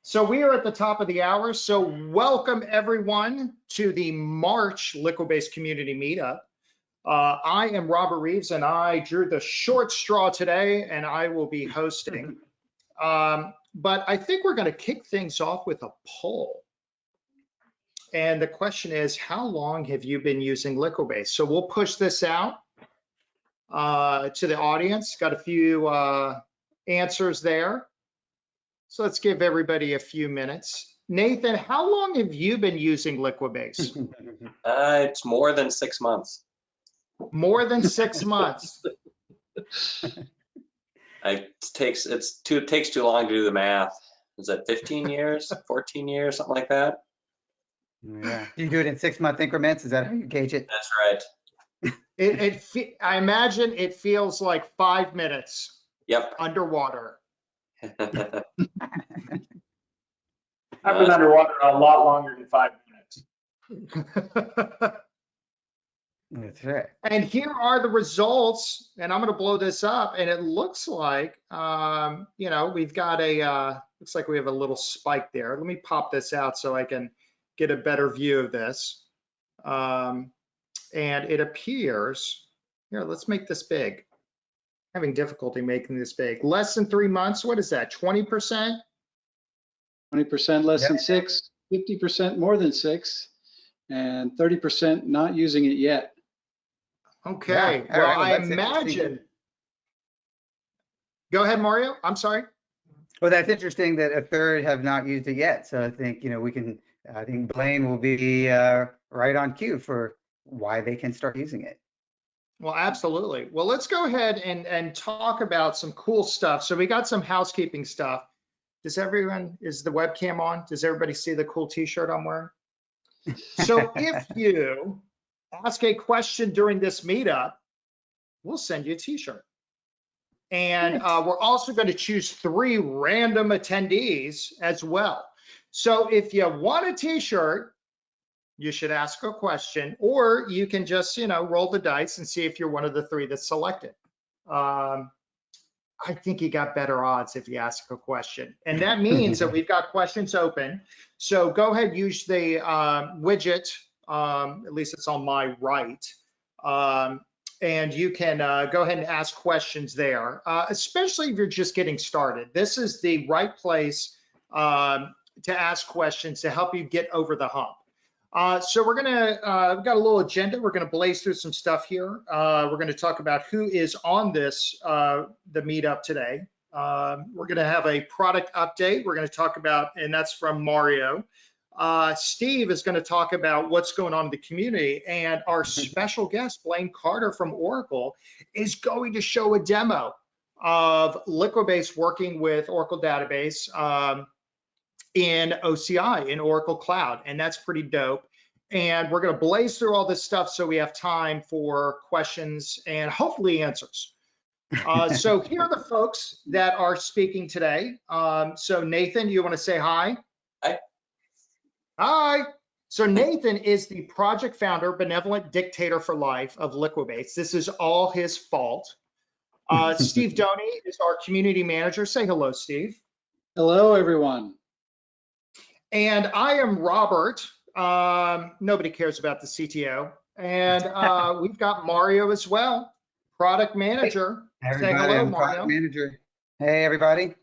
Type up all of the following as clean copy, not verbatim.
So we are at the top of the hour. So welcome everyone to the March Liquibase Community Meetup. I am Robert Reeves and I drew the short straw today and I will be hosting. But I think we're going to kick things off with a poll. And the question is, how long have you been using Liquibase? So we'll push this out to the audience. Got a few answers there. So let's give everybody a few minutes. Nathan, how long have you been using Liquibase? It's more than 6 months. More than 6 months. It takes too long to do the math. Is that 15 years, 14 years, something like that? Yeah. Do you do it in 6 month increments? Is that how you gauge it? That's right. I imagine it feels like 5 minutes. Yep. Underwater. I've been underwater a lot longer than 5 minutes. That's right. And here are the results, and I'm going to blow this up, and it looks like, we've got looks like we have a little spike there. Let me pop this out so I can get a better view of this. And it appears, here, let's make this big. Having difficulty making this big. Less than 3 months, what is that, 20%? 20% less than 6, 50% more than 6, and 30% not using it yet. Okay, Yeah. well, Right, I that's imagine. Go ahead, Mario, I'm sorry. Well, that's interesting that a third have not used it yet. So I think, I think Blaine will be right on cue for why they can start using it. Well, absolutely. Well, let's go ahead and talk about some cool stuff. So we got some housekeeping stuff. Is the webcam on? Does everybody see the cool t-shirt I'm wearing? So if you ask a question during this meetup, we'll send you a t-shirt. And we're also going to choose 3 random attendees as well. So if you want a t-shirt, you should ask a question, or you can just, roll the dice and see if you're one of the 3 that's selected. I think you got better odds if you ask a question. And that means that we've got questions open. So go ahead, use the widget, at least it's on my right. And you can go ahead and ask questions there, especially if you're just getting started. This is the right place to ask questions to help you get over the hump. So we're gonna, we've got a little agenda. We're gonna blaze through some stuff here. We're gonna talk about who is on this, the meetup today. We're gonna have a product update. We're gonna talk about, and that's from Mario. Steve is gonna talk about what's going on in the community, and our special guest, Blaine Carter from Oracle, is going to show a demo of Liquibase working with Oracle Database in OCI, in Oracle Cloud, and that's pretty dope. And we're going to blaze through all this stuff so we have time for questions and hopefully answers. So here are the folks that are speaking today. So Nathan, you want to say hi? Hi. Hi. So Nathan is the project founder, benevolent dictator for life of Liquibase. This is all his fault. Steve Doney is our community manager. Say hello, Steve. Hello, everyone. And I am Robert. Nobody cares about the CTO. And we've got Mario as well, product manager. Everybody, Say hello, I'm Mario. product manager. Hey, everybody.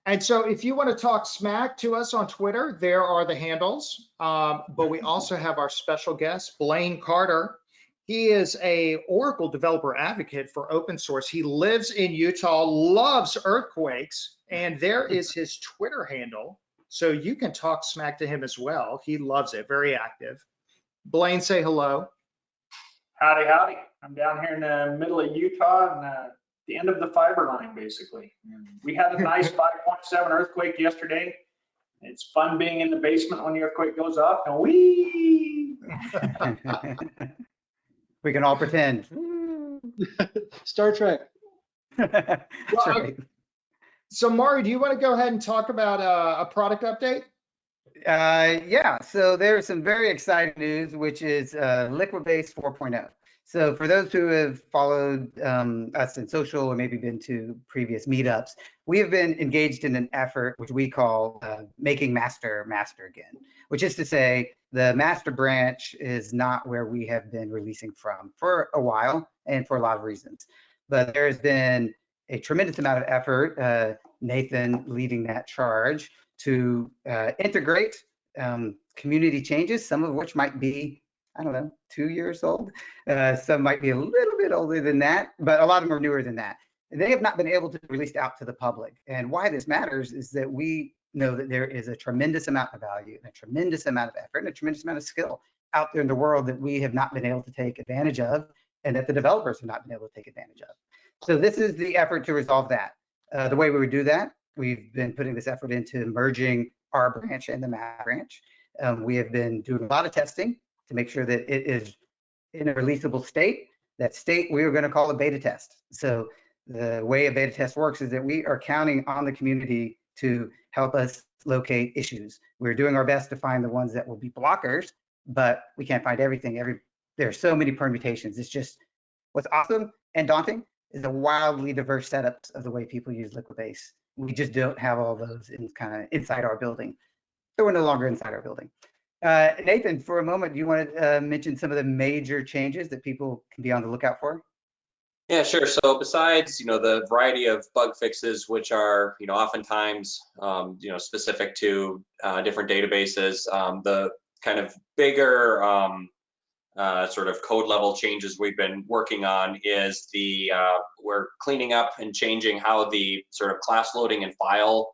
And so if you want to talk smack to us on Twitter, there are the handles. But we also have our special guest, Blaine Carter. He is a Oracle developer advocate for open source. He lives in Utah, loves earthquakes, and there is his Twitter handle. So you can talk smack to him as well. He loves it, very active. Blaine, say hello. Howdy, howdy. I'm down here in the middle of Utah and the end of the fiber line, basically. We had a nice 5.7 earthquake yesterday. It's fun being in the basement when the earthquake goes off and whee! We can all pretend. Star Trek. That's right. So Mario, do you want to go ahead and talk about a product update? Yeah, so there's some very exciting news, which is Liquibase 4.0. So for those who have followed us in social or maybe been to previous meetups, we have been engaged in an effort which we call making master master again, which is to say the master branch is not where we have been releasing from for a while and for a lot of reasons. But there has been a tremendous amount of effort, Nathan leading that charge, to integrate community changes, some of which might be, I don't know, 2 years old. Some might be a little bit older than that, but a lot of them are newer than that. They have not been able to be released out to the public. And why this matters is that we know that there is a tremendous amount of value and a tremendous amount of effort and a tremendous amount of skill out there in the world that we have not been able to take advantage of and that the developers have not been able to take advantage of. So this is the effort to resolve that. The way we would do that, we've been putting this effort into merging our branch and the MAP branch. We have been doing a lot of testing to make sure that it is in a releasable state. That state we are going to call a beta test. So the way a beta test works is that we are counting on the community to help us locate issues. We're doing our best to find the ones that will be blockers, but we can't find everything. There are so many permutations. It's just what's awesome and daunting is the wildly diverse setups of the way people use Liquibase. We just don't have all those in kind of inside our building. So we're no longer inside our building. Nathan, for a moment, do you want to mention some of the major changes that people can be on the lookout for? Yeah, sure. So besides, the variety of bug fixes, which are, oftentimes, specific to different databases, the kind of bigger sort of code level changes we've been working on is we're cleaning up and changing how the sort of class loading and file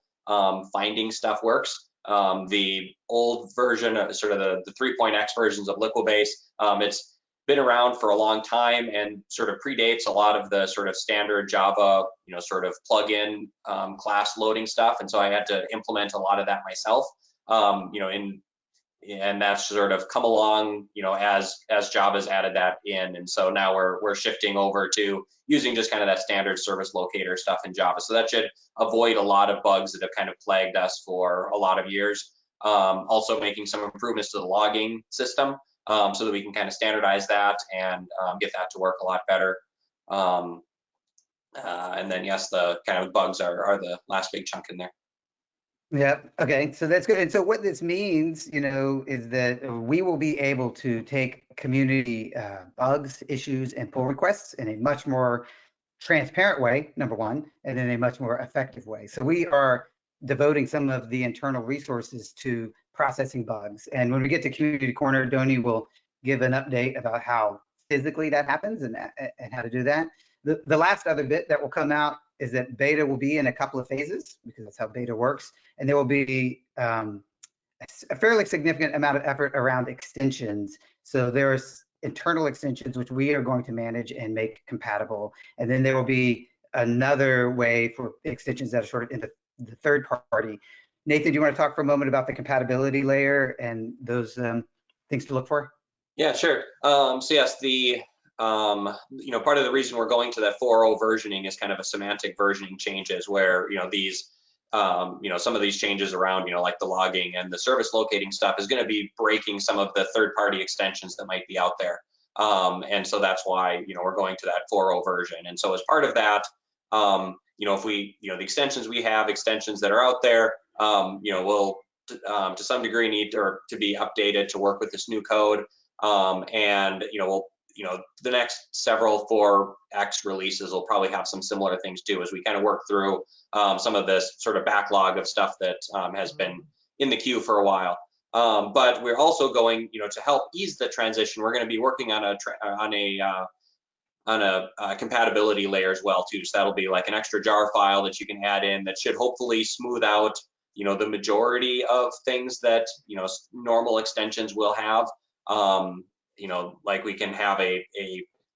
finding stuff works. The old version of sort of the 3.x versions of Liquibase, it's been around for a long time and sort of predates a lot of the sort of standard Java, sort of plug-in class loading stuff. And so I had to implement a lot of that myself, and that's sort of come along, as Java's added that in. And so now we're shifting over to using just kind of that standard service locator stuff in Java. So that should avoid a lot of bugs that have kind of plagued us for a lot of years. Also making some improvements to the logging system so that we can kind of standardize that and get that to work a lot better. And then yes, the kind of bugs are the last big chunk in there. Yeah, okay, so that's good. And so what this means, is that we will be able to take community bugs, issues, and pull requests in a much more transparent way, number one, and in a much more effective way. So we are devoting some of the internal resources to processing bugs. And when we get to Community Corner, Doni will give an update about how physically that happens and how to do that. The last other bit that will come out is that beta will be in a couple of phases because that's how beta works. And there will be a fairly significant amount of effort around extensions. So there's internal extensions, which we are going to manage and make compatible. And then there will be another way for extensions that are sort of in the third party. Nathan, do you want to talk for a moment about the compatibility layer and those things to look for? Yeah, sure. So yes, part of the reason we're going to that 4.0 versioning is kind of a semantic versioning changes where, these, some of these changes around, like the logging and the service locating stuff is going to be breaking some of the third-party extensions that might be out there. And so that's why, we're going to that 4.0 version. And so as part of that, if we, the extensions we have, extensions that are out there, will to some degree need to be updated to work with this new code. And, the next several 4X releases will probably have some similar things too, as we kind of work through some of this sort of backlog of stuff that has been in the queue for a while. But we're also going, to help ease the transition, we're going to be working on a compatibility layer as well too. So that'll be like an extra jar file that you can add in that should hopefully smooth out, the majority of things that, normal extensions will have. Like we can have a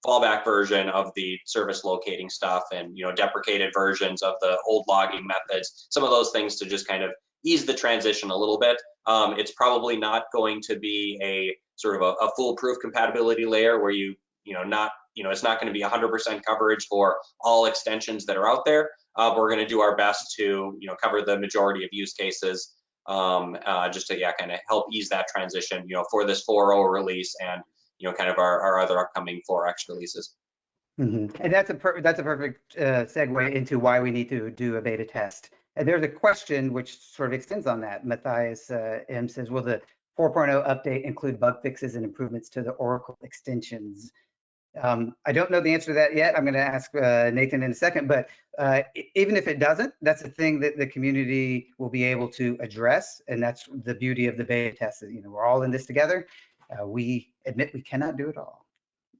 fallback version of the service locating stuff and, deprecated versions of the old logging methods, some of those things to just kind of ease the transition a little bit. It's probably not going to be a sort of a foolproof compatibility layer where it's not going to be 100% coverage for all extensions that are out there. We're going to do our best to, cover the majority of use cases just to kind of help ease that transition, for this 4.0 release and, kind of our other upcoming 4X releases. And that's a perfect segue into why we need to do a beta test. And there's a question which sort of extends on that. Matthias M says, will the 4.0 update include bug fixes and improvements to the Oracle extensions? I don't know the answer to that yet. I'm going to ask Nathan in a second, but even if it doesn't, that's a thing that the community will be able to address. And that's the beauty of the beta test. We're all in this together. We admit we cannot do it all.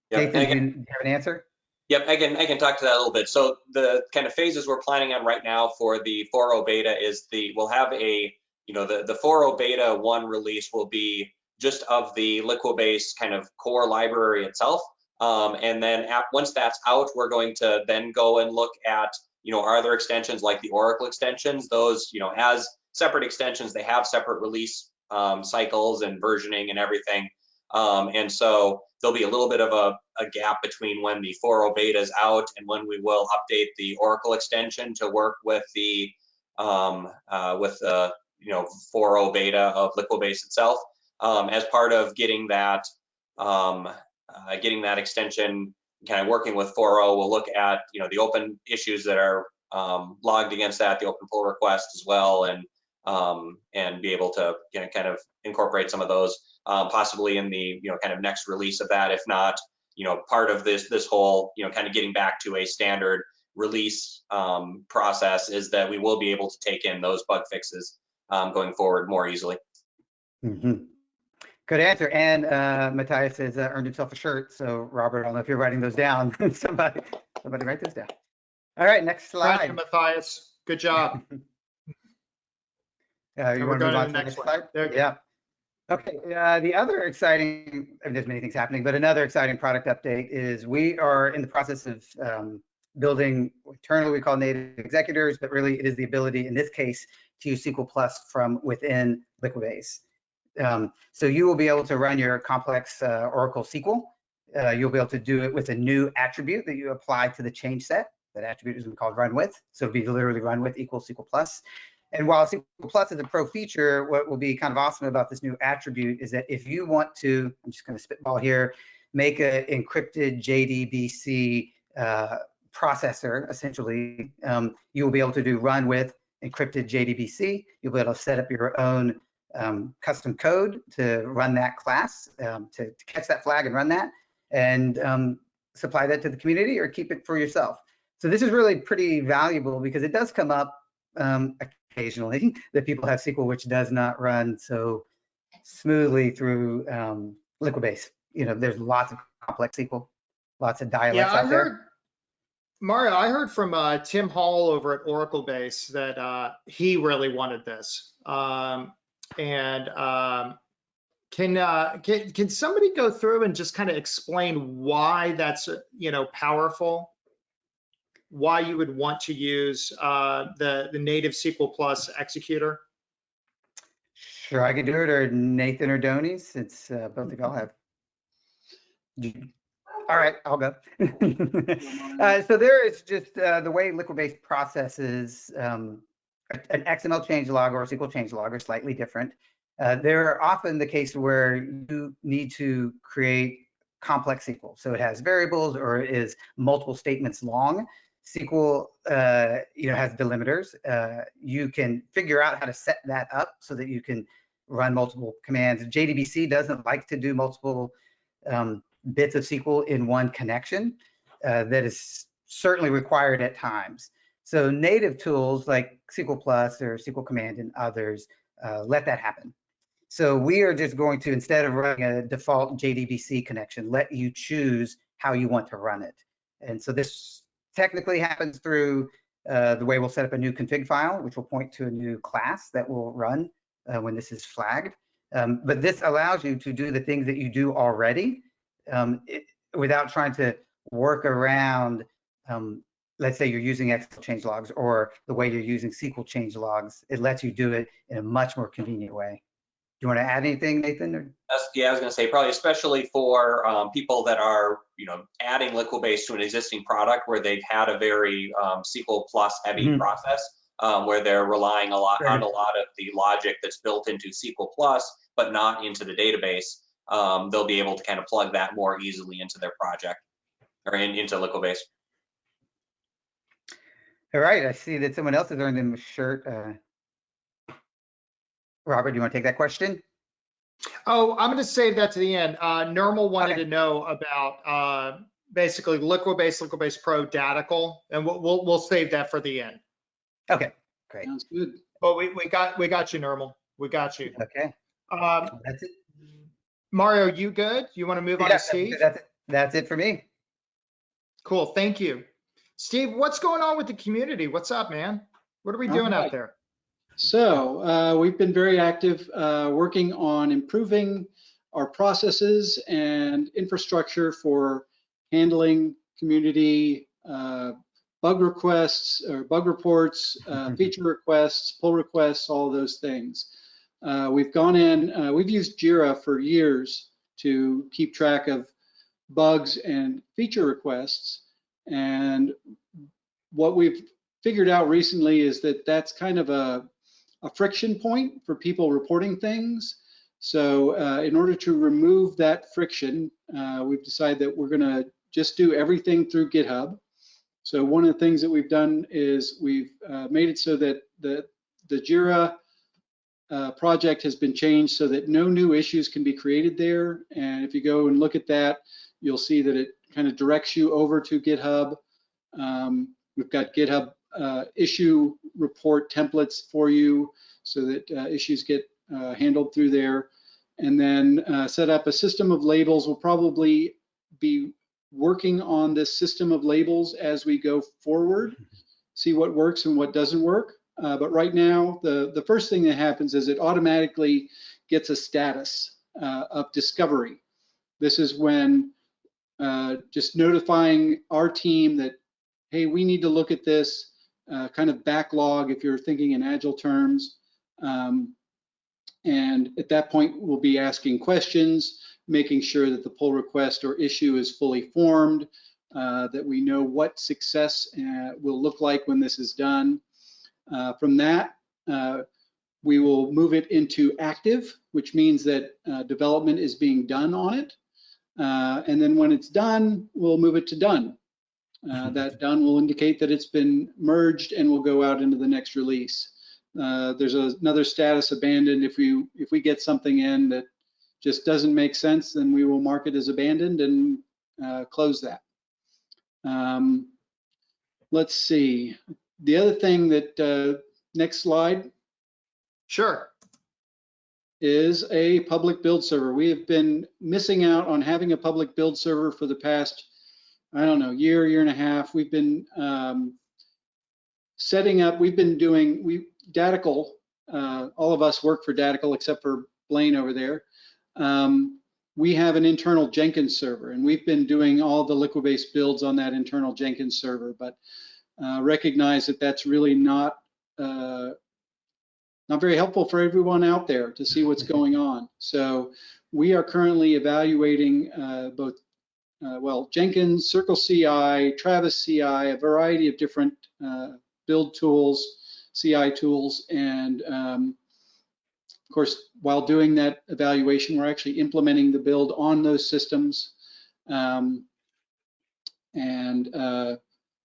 Yep. Nathan, do you have an answer? Yep, I can talk to that a little bit. So the kind of phases we're planning on right now for the 4.0 beta is we'll have the 4.0 beta 1 release will be just of the Liquibase kind of core library itself. And then once that's out, we're going to then go and look at, our other extensions like the Oracle extensions. Those, as separate extensions, they have separate release cycles and versioning and everything. And so there'll be a little bit of a gap between when the 4.0 beta is out and when we will update the Oracle extension to work with the 4.0 beta of Liquibase itself. As part of getting that extension kind of working with 4.0, we'll look at the open issues that are logged against that, the open pull request as well, and be able to kind of incorporate some of those possibly in the kind of next release of that. If not, part of this whole kind of getting back to a standard release process is that we will be able to take in those bug fixes going forward more easily. Good answer. And Matthias has earned himself a shirt. So Robert, I don't know if you're writing those down. somebody write those down. All right, next slide. Thank you, Matthias. Good job. You want to move on to the next slide? Yeah. Okay. The other exciting, there's many things happening, but another exciting product update is we are in the process of building internally we call native executors, but really it is the ability in this case to use SQL Plus from within Liquibase. So you will be able to run your complex Oracle SQL. You'll be able to do it with a new attribute that you apply to the change set. That attribute is called run with. So it'll be literally run with equals SQL Plus. And while SQL Plus is a pro feature, what will be kind of awesome about this new attribute is that if you want to, I'm just going to spitball here, make an encrypted JDBC processor, essentially, you will be able to do run with encrypted JDBC. You'll be able to set up your own custom code to run that class, to catch that flag and run that, and supply that to the community or keep it for yourself. So this is really pretty valuable because it does come up occasionally that people have SQL which does not run so smoothly through Liquibase. There's lots of complex SQL, lots of dialects out there. Mario, I heard from Tim Hall over at Oracle Base that he really wanted this. Can somebody go through and just kind of explain why that's powerful? Why you would want to use the native SQL Plus executor? Sure, I can do it, or Nathan or Donnie, since both of y'all have. All right, I'll go. So there is just the way Liquibase processes an XML changelog or a SQL changelog are slightly different. They're often the case where you need to create complex SQL. So it has variables or it is multiple statements long. SQL has delimiters. You can figure out how to set that up so that you can run multiple commands. JDBC doesn't like to do multiple bits of SQL in one connection. That is certainly required at times. So native tools like SQL Plus or SQL Command and others let that happen. So we are just going to, instead of running a default JDBC connection, let you choose how you want to run it. And so this technically happens through the way we'll set up a new config file, which will point to a new class that will run when this is flagged. But this allows you to do the things that you do already without trying to work around, let's say you're using Excel changelogs or the way you're using SQL changelogs. It lets you do it in a much more convenient way. Do you want to add anything, Nathan? Or? Yeah, I was going to say probably especially for people that are adding Liquibase to an existing product where they've had a very SQL Plus heavy process where they're relying on a lot of the logic that's built into SQL Plus but not into the database. they'll be able to kind of plug that more easily into their project or into Liquibase. All right, I see that someone else has earned him a shirt. Robert, do you want to take that question? Oh, I'm going to save that to the end. Normal wanted to know about basically Liquibase Pro Datical, and we'll save that for the end. Okay, great. Sounds good. But we got you, Normal. We got you. Okay, that's it. Mario, you good? You want to move on to Steve? That's it for me. Cool, thank you. Steve, what's going on with the community? What's up, man? What are we doing out there? So we've been very active working on improving our processes and infrastructure for handling community bug requests or bug reports, feature requests, pull requests, all those things. We've gone in, we've used Jira for years to keep track of bugs and feature requests. And what we've figured out recently is that that's kind of a friction point for people reporting things. So in order to remove that friction, we've decided that we're gonna just do everything through GitHub. So one of the things that we've done is we've made it so that the Jira project has been changed so that no new issues can be created there. And if you go and look at that, you'll see that it kind of directs you over to GitHub. We've got GitHub issue report templates for you so that issues get handled through there. And then set up a system of labels. We'll probably be working on this system of labels as we go forward, see what works and what doesn't work. But right now, the first thing that happens is it automatically gets a status of discovery. This is when just notifying our team that, hey, we need to look at this kind of backlog if you're thinking in Agile terms. And at that point, we'll be asking questions, making sure that the pull request or issue is fully formed, that we know what success will look like when this is done. From that, we will move it into active, which means that development is being done on it. And then when it's done, we'll move it to done. That done will indicate that it's been merged and will go out into the next release. There's another status abandoned. If we get something in that just doesn't make sense, then we will mark it as abandoned and close that. Let's see. The other thing that, next slide. Sure. Is a public build server. We have been missing out on having a public build server for the past, I don't know, year and a half. We've been setting up, Datical, all of us work for Datical except for Blaine over there. We have an internal Jenkins server, and we've been doing all the Liquibase builds on that internal Jenkins server, but recognize that that's really not very helpful for everyone out there to see what's going on. So we are currently evaluating both, Jenkins, Circle CI, Travis CI, a variety of different build tools, CI tools, and of course, while doing that evaluation, we're actually implementing the build on those systems.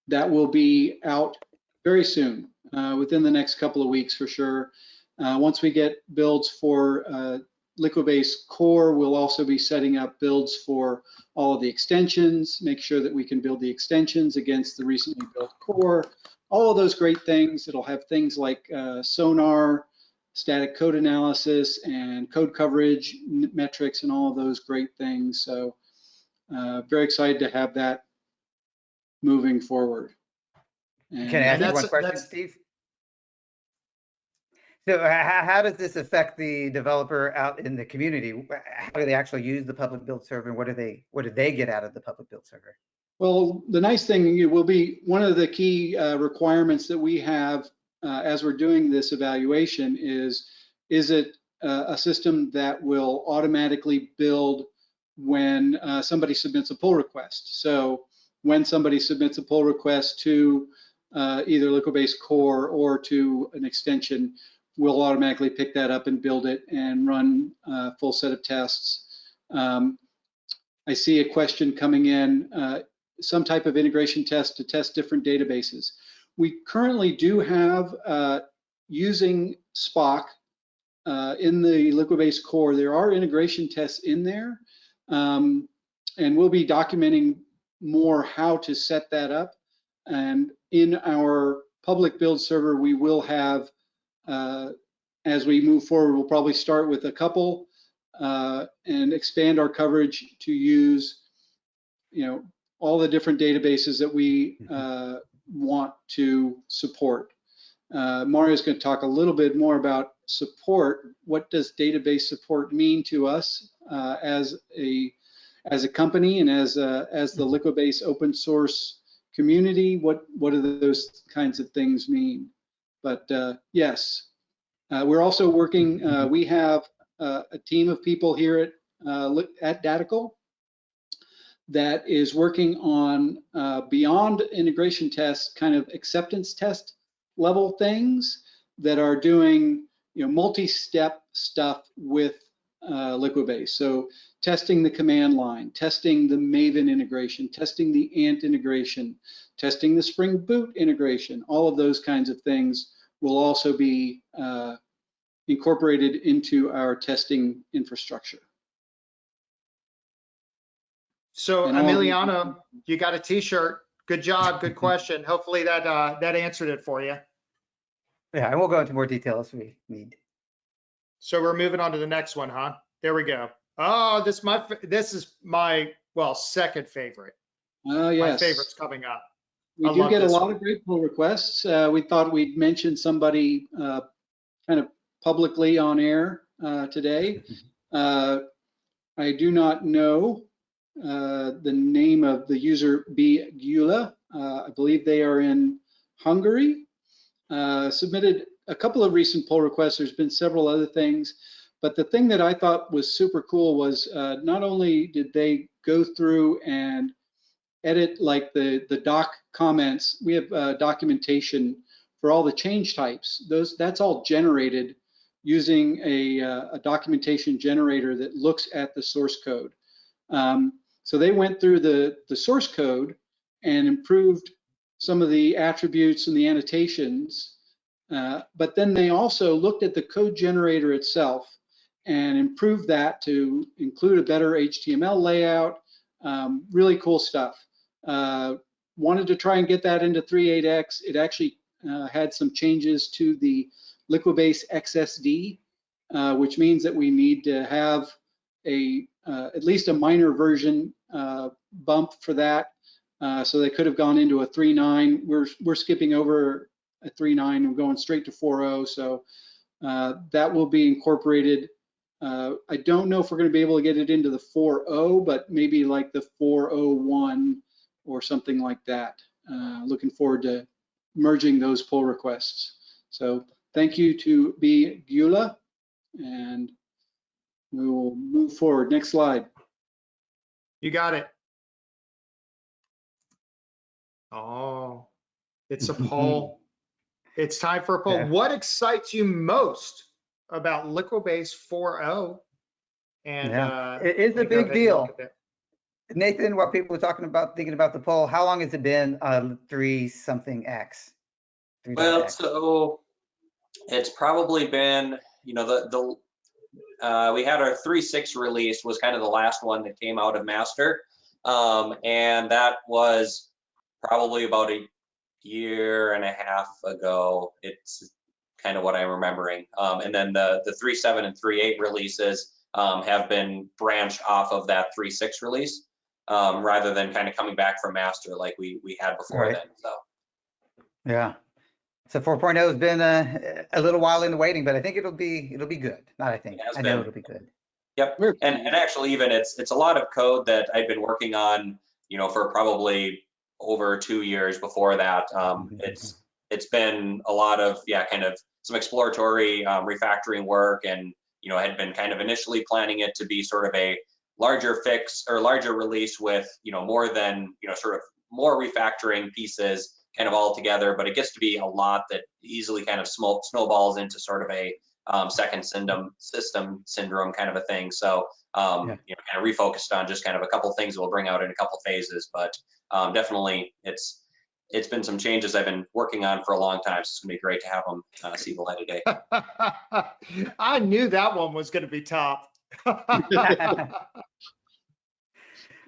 That will be out very soon, within the next couple of weeks for sure. Once we get builds for Liquibase Core, we'll also be setting up builds for all of the extensions, make sure that we can build the extensions against the recently built core, all of those great things. It'll have things like Sonar, static code analysis, and code coverage metrics, and all of those great things. So very excited to have that moving forward. Can I ask you one question, Steve? So how does this affect the developer out in the community? How do they actually use the public build server, and what do they get out of the public build server? Well, the nice thing will be one of the key requirements that we have as we're doing this evaluation is it a system that will automatically build when somebody submits a pull request. So when somebody submits a pull request to either Liquibase Core or to an extension, we'll automatically pick that up and build it and run a full set of tests. I see a question coming in, some type of integration test to test different databases. We currently do have, using Spock in the Liquibase core, there are integration tests in there, and we'll be documenting more how to set that up. And in our public build server, we will have, as we move forward, we'll probably start with a couple and expand our coverage to use, all the different databases that we want to support. Mario's going to talk a little bit more about support. What does database support mean to us as a company and as the Liquibase open source community? What do those kinds of things mean? But yes, we're also working. We have a team of people here at Datical that is working on beyond integration tests, kind of acceptance test level things that are doing multi-step stuff with Liquibase. So testing the command line, testing the Maven integration, testing the Ant integration, testing the Spring Boot integration. All of those kinds of things will also be incorporated into our testing infrastructure. So Emiliano, you got a t-shirt. Good job, good question. Hopefully that answered it for you. Yeah, and we'll go into more detail as we need. So we're moving on to the next one, huh? There we go. Oh, this is my second favorite. Yes. My favorite's coming up. We do get a lot of great pull requests. We thought we'd mention somebody kind of publicly on air today. I do not know the name of the user, B. Gula. I believe they are in Hungary. Submitted a couple of recent pull requests. There's been several other things, but the thing that I thought was super cool was not only did they go through and edit like the doc comments, we have documentation for all the change types. That's all generated using a documentation generator that looks at the source code. So they went through the source code and improved some of the attributes and the annotations, but then they also looked at the code generator itself and improved that to include a better HTML layout. Really cool stuff. Wanted to try and get that into 3.8x. It actually had some changes to the Liquibase XSD, which means that we need to have at least a minor version bump for that. So they could have gone into a 3.9. We're skipping over a 3.9. We're going straight to 4.0. So that will be incorporated. I don't know if we're going to be able to get it into the 4.0, but maybe like the 4.01 or something like that. Looking forward to merging those pull requests. So thank you to B. Gula, and we will move forward. Next slide. You got it. Oh, it's a poll. It's time for a poll. Yeah. What excites you most about Liquibase 4.0? And it is a big deal. Nathan, what people were talking about, thinking about the poll, how long has it been 3-something X? Well, so it's probably been, we had our 3.6 release was kind of the last one that came out of master. And that was probably about a year and a half ago. It's kind of what I'm remembering. And then the 3.7 and 3.8 releases have been branched off of that 3.6 release, rather than kind of coming back from master like we had before then. So yeah. So 4.0 has been a little while in the waiting, but I think it'll be good. Not I think. I know it'll be good. Yep. And actually, even it's a lot of code that I've been working on, for probably over 2 years before that. It's been a lot of kind of some exploratory refactoring work, and I had been kind of initially planning it to be sort of a larger fix or larger release with more than sort of more refactoring pieces kind of all together, but it gets to be a lot that easily kind of snowballs into sort of a second system syndrome kind of a thing. So kind of refocused on just kind of a couple things that we'll bring out in a couple phases. But definitely, it's been some changes I've been working on for a long time. So it's gonna be great to have them see the light of day. I knew that one was going to be top.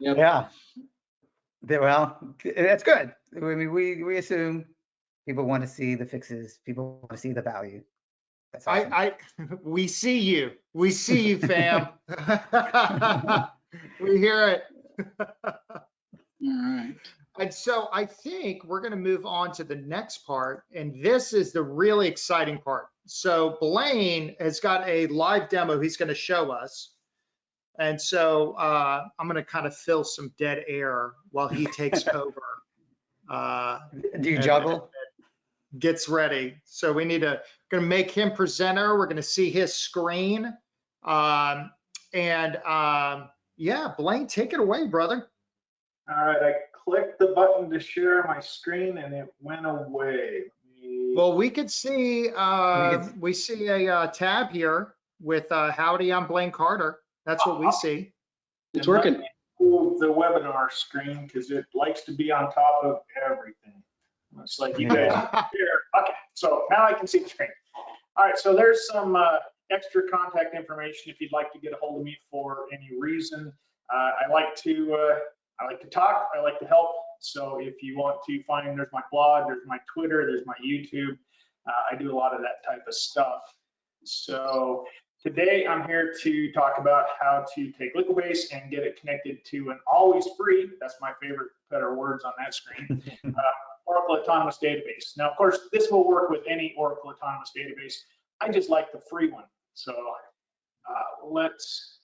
Yep. Yeah. Well, that's good. I mean, we assume people want to see the fixes. People want to see the value. That's awesome. We see you. We see you, fam. We hear it. All right. And so I think we're going to move on to the next part. And this is the really exciting part. So Blaine has got a live demo he's going to show us. And so I'm going to kind of fill some dead air while he takes over. Do you juggle? Gets ready. So we need to going to make him presenter. We're going to see his screen. Yeah, Blaine, take it away, brother. All right, I clicked the button to share my screen and it went away. Well, we could see, we see a tab here with howdy, I'm Blaine Carter. That's what we see. It's working. Move the webinar screen because it likes to be on top of everything. It's like you guys here. Okay, so now I can see the screen. All right, so there's some extra contact information if you'd like to get a hold of me for any reason. I like to talk. I like to help. So if you want to find, there's my blog, there's my Twitter, there's my YouTube. I do a lot of that type of stuff. So today I'm here to talk about how to take Liquibase and get it connected to an always free, that's my favorite better words on that screen, Oracle Autonomous Database. Now, of course, this will work with any Oracle Autonomous Database. I just like the free one. So let's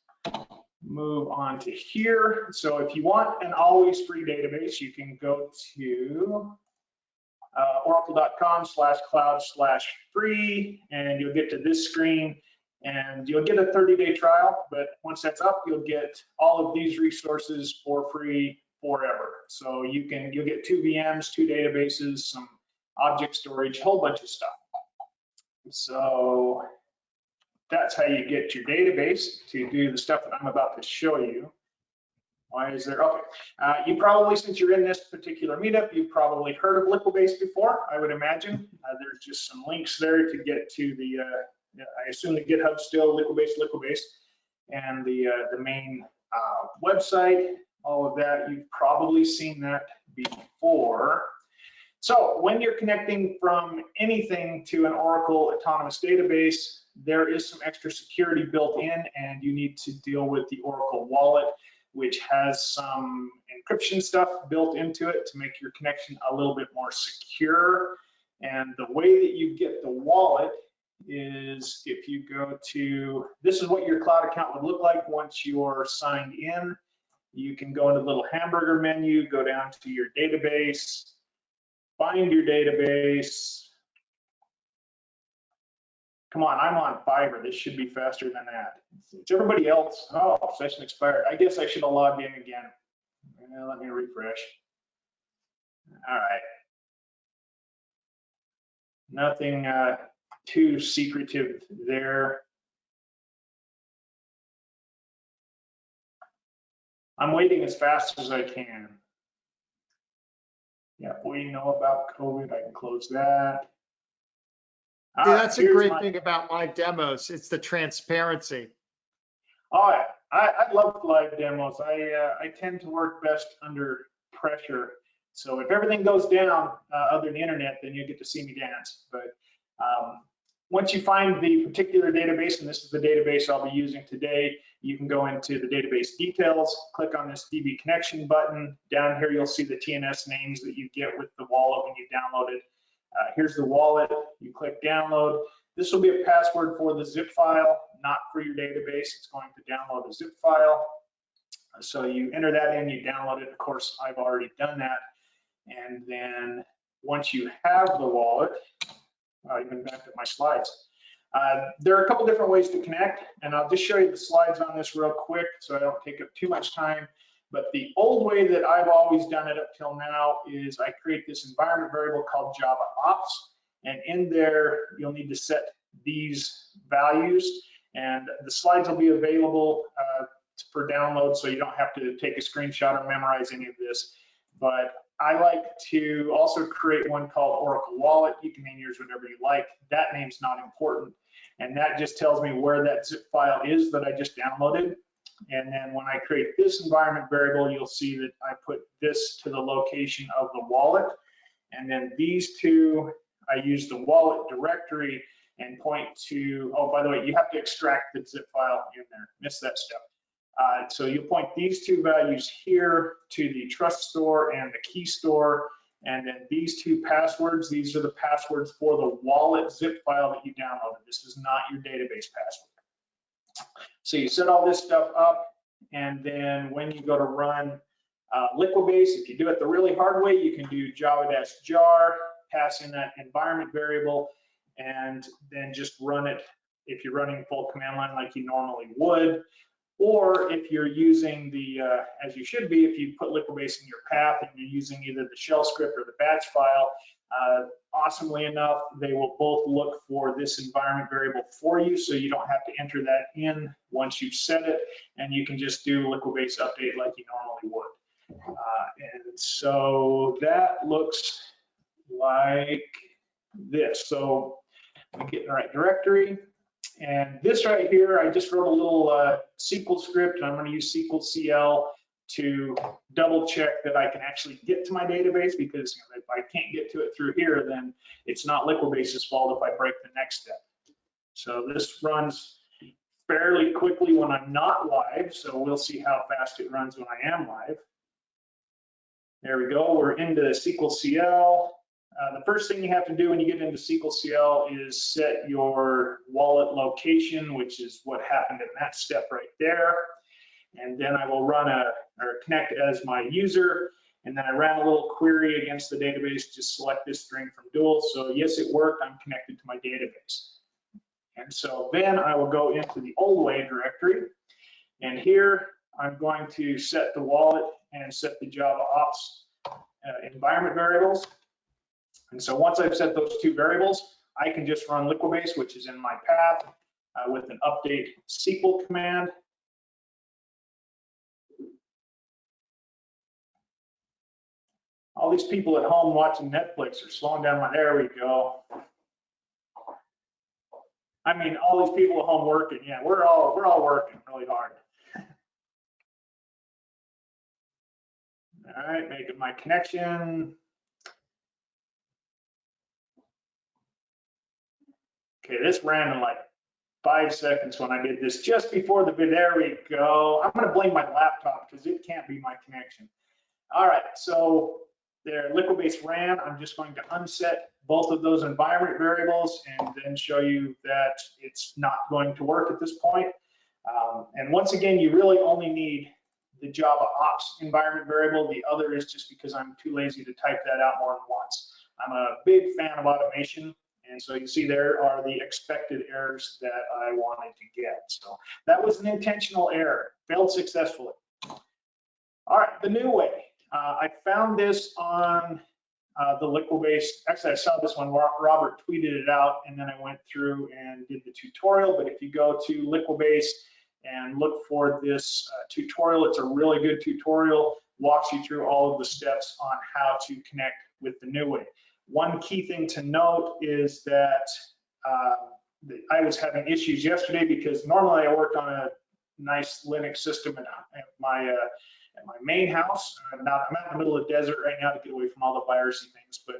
move on to here. So if you want an always free database, you can go to oracle.com/cloud/free, and you'll get to this screen, and you'll get a 30-day trial. But once that's up, you'll get all of these resources for free forever. So you'll get 2 VMs, 2 databases, some object storage, a whole bunch of stuff. So that's how you get your database to do the stuff that I'm about to show you. Why is there, okay. You probably, since you're in this particular meetup, you've probably heard of Liquibase before, I would imagine. There's just some links there to get to the, I assume the GitHub still, Liquibase, and the main website, all of that. You've probably seen that before. So when you're connecting from anything to an Oracle Autonomous Database, there is some extra security built in, and you need to deal with the Oracle Wallet, which has some encryption stuff built into it to make your connection a little bit more secure. And the way that you get the wallet is if you go to, this is what your cloud account would look like once you're signed in. You can go into the little hamburger menu, go down to your database, find your database. Come on, I'm on Fiverr. This should be faster than that. It's everybody else. Oh, session expired. I guess I should have logged in again. Let me refresh. All right. Nothing too secretive there. I'm waiting as fast as I can. Yeah, we know about COVID. I can close that. See, that's a great thing about live demos. It's the transparency. Oh, I love live demos. I tend to work best under pressure. So if everything goes down other than the internet, then you get to see me dance. But once you find the particular database, and this is the database I'll be using today, you can go into the database details, click on this DB connection button. Down here, you'll see the TNS names that you get with the wallet when you download it. Here's the wallet. You click download. This will be a password for the zip file, not for your database. It's going to download a zip file. So you enter that in, you download it. Of course, I've already done that. And then once you have the wallet, even back to my slides. There are a couple different ways to connect, and I'll just show you the slides on this real quick so I don't take up too much time. But the old way that I've always done it up till now is I create this environment variable called Java Ops, and in there you'll need to set these values, and the slides will be available for download, so you don't have to take a screenshot or memorize any of this. But I like to also create one called Oracle Wallet. You can name yours whatever you like. That name's not important. And that just tells me where that zip file is that I just downloaded. And then when I create this environment variable, you'll see that I put this to the location of the wallet. And then these two, I use the wallet directory and point to, oh, by the way, you have to extract the zip file in there. Missed that step. So you point these two values here to the trust store and the key store. And then these two passwords, these are the passwords for the wallet zip file that you downloaded. This is not your database password. So you set all this stuff up, and then when you go to run Liquibase, if you do it the really hard way, you can do java-jar, pass in that environment variable, and then just run it if you're running full command line like you normally would. Or if you're using the, as you should be, if you put Liquibase in your path and you're using either the shell script or the batch file, awesomely enough, they will both look for this environment variable for you, so you don't have to enter that in once you've set it, and you can just do Liquibase update like you normally would. And so that looks like this. So we get in the right directory. And this right here, I just wrote a little SQL script, and I'm going to use SQL CL to double check that I can actually get to my database, because if I can't get to it through here, then it's not Liquibase's fault if I break the next step. So this runs fairly quickly when I'm not live, so we'll see how fast it runs when I am live. There we go, we're into SQL CL. The first thing you have to do when you get into SQL CL is set your wallet location, which is what happened in that step right there. And then I will run or connect as my user. And then I ran a little query against the database, just select this string from dual. So yes, it worked, I'm connected to my database. And so then I will go into the old way directory. And here I'm going to set the wallet and set the Java ops environment variables. And so once I've set those two variables, I can just run Liquibase, which is in my path, with an update SQL command. All these people at home watching Netflix are slowing down my, there we go. I mean, all these people at home working, yeah, we're all working really hard. All right, making my connection. Okay, this ran in like 5 seconds when I did this, just before the video. There we go. I'm gonna blame my laptop because it can't be my connection. All right, so there, Liquibase ran. I'm just going to unset both of those environment variables and then show you that it's not going to work at this point. And once again, you really only need the Java ops environment variable. The other is just because I'm too lazy to type that out more than once. I'm a big fan of automation. And so you see there are the expected errors that I wanted to get. So that was an intentional error, failed successfully. All right, the new way. I found this on the Liquibase. Actually, I saw this one, Robert tweeted it out, and then I went through and did the tutorial. But if you go to Liquibase and look for this tutorial, it's a really good tutorial, walks you through all of the steps on how to connect with the new way. One key thing to note is that I was having issues yesterday because normally I work on a nice Linux system at my main house. I'm out in the middle of the desert right now to get away from all the virusy things, but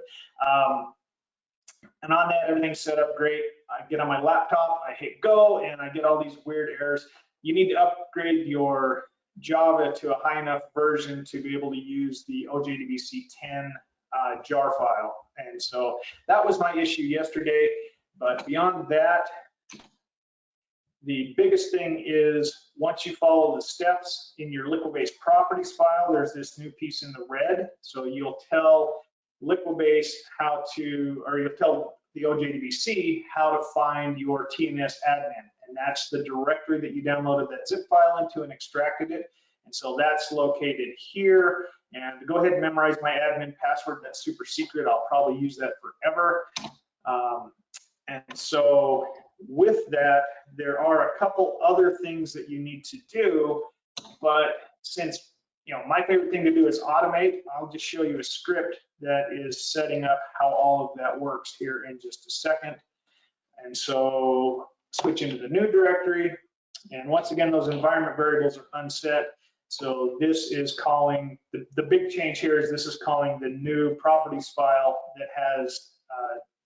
and on that, everything's set up great. I get on my laptop, I hit go, and I get all these weird errors. You need to upgrade your Java to a high enough version to be able to use the OJDBC 10 jar file. And so that was my issue yesterday. But beyond that, the biggest thing is once you follow the steps in your Liquibase properties file, there's this new piece in the red. So you'll tell Liquibase how to, or you'll tell the OJDBC how to find your TNS admin. And that's the directory that you downloaded that zip file into and extracted it. And so that's located here. And go ahead and memorize my admin password. That's super secret. I'll probably use that forever. And so with that, there are a couple other things that you need to do But since, my favorite thing to do is automate, I'll just show you a script that is setting up how all of that works here in just a second. And so switch into the new directory. And once again, those environment variables are unset. So this is calling, the big change here is this is calling the new properties file that has,